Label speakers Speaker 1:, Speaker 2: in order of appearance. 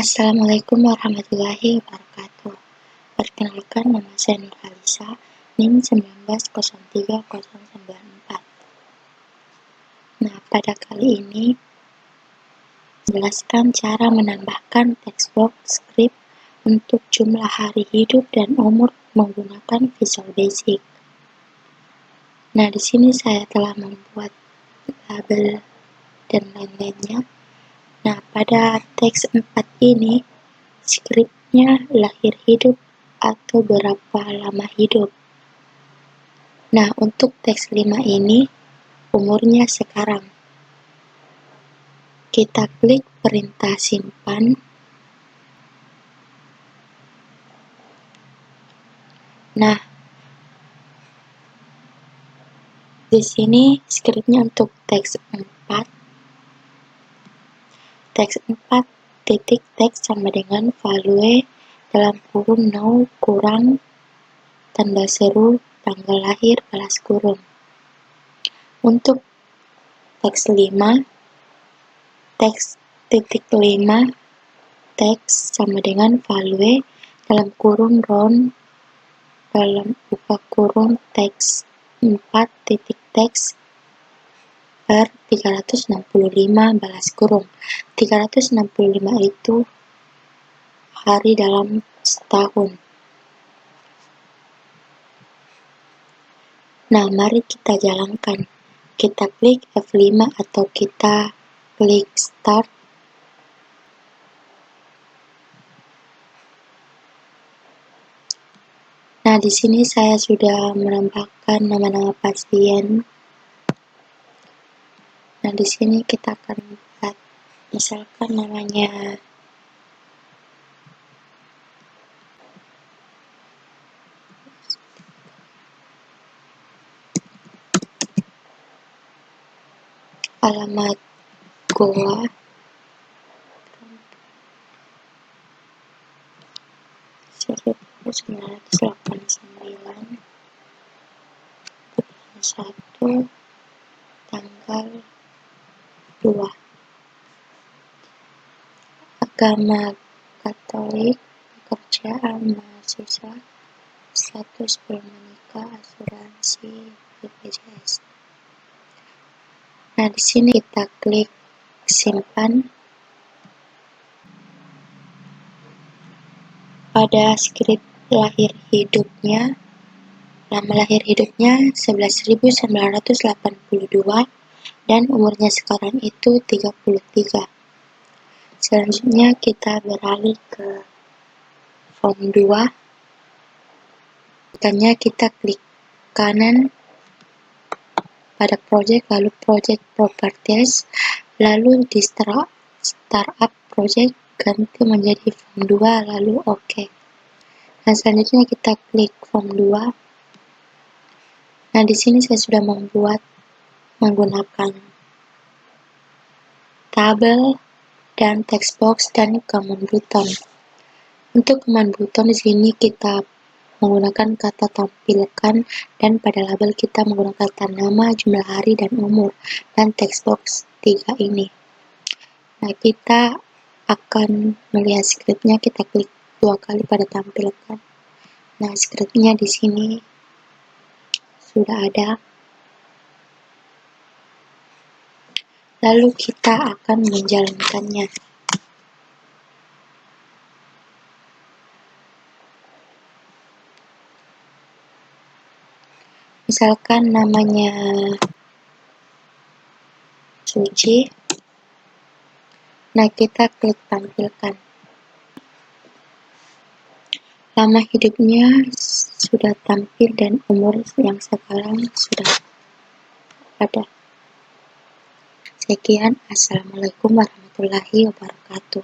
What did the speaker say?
Speaker 1: Assalamualaikum warahmatullahi wabarakatuh. Perkenalkan, nama saya Nurhalisa, NIM 1903094. Nah, pada kali ini menjelaskan cara menambahkan text box script untuk jumlah hari hidup dan umur menggunakan Visual Basic. Nah, di sini saya telah membuat label dan lain-lainnya. Nah, pada teks 4 ini, skripnya lahir hidup atau berapa lama hidup. Nah, untuk teks 5 ini, umurnya sekarang. Kita klik perintah simpan. Nah, di sini skripnya untuk teks 4. Teks 4 titik teks sama dengan value dalam kurung 0 kurang tanda seru tanggal lahir balas kurung. Untuk teks 5, teks titik 5 teks sama dengan value dalam kurung round dalam buka kurung teks 4 titik teks per 365 balas kurung. 365 itu hari dalam setahun. Nah, mari kita jalankan. Kita klik F5 atau kita klik start. Nah, di sini saya sudah menambahkan nama-nama pasien. Nah, di sini kita akan buat, misalkan namanya alamat Goa, seribu 1989, 1 tanggal 2, agama Katolik, pekerjaan mahasiswa, status belum menikah, asuransi BPJS. Nah, di sini kita klik simpan. Pada skrip lahir hidupnya, lama lahir hidupnya 11.982 dan umurnya sekarang itu 33. Selanjutnya kita beralih ke form 2. Tanya kita klik kanan pada project, lalu project properties, lalu di startup project ganti menjadi form 2, lalu OK. Nah, selanjutnya kita klik form 2. Nah, di sini saya sudah membuat menggunakan tabel dan text box dan command button. Untuk command button di sini kita menggunakan kata tampilkan, dan pada label kita menggunakan kata nama, jumlah hari, dan umur, dan text box 3 ini. Nah, kita akan melihat skripnya, kita klik 2 kali pada tampilkan. Nah, skripnya di sini sudah ada. Lalu kita akan menjalankannya. Misalkan namanya Suci. Nah, kita klik tampilkan. Lama hidupnya sudah tampil dan umur yang sekarang sudah ada. Sekian, Assalamualaikum warahmatullahi wabarakatuh.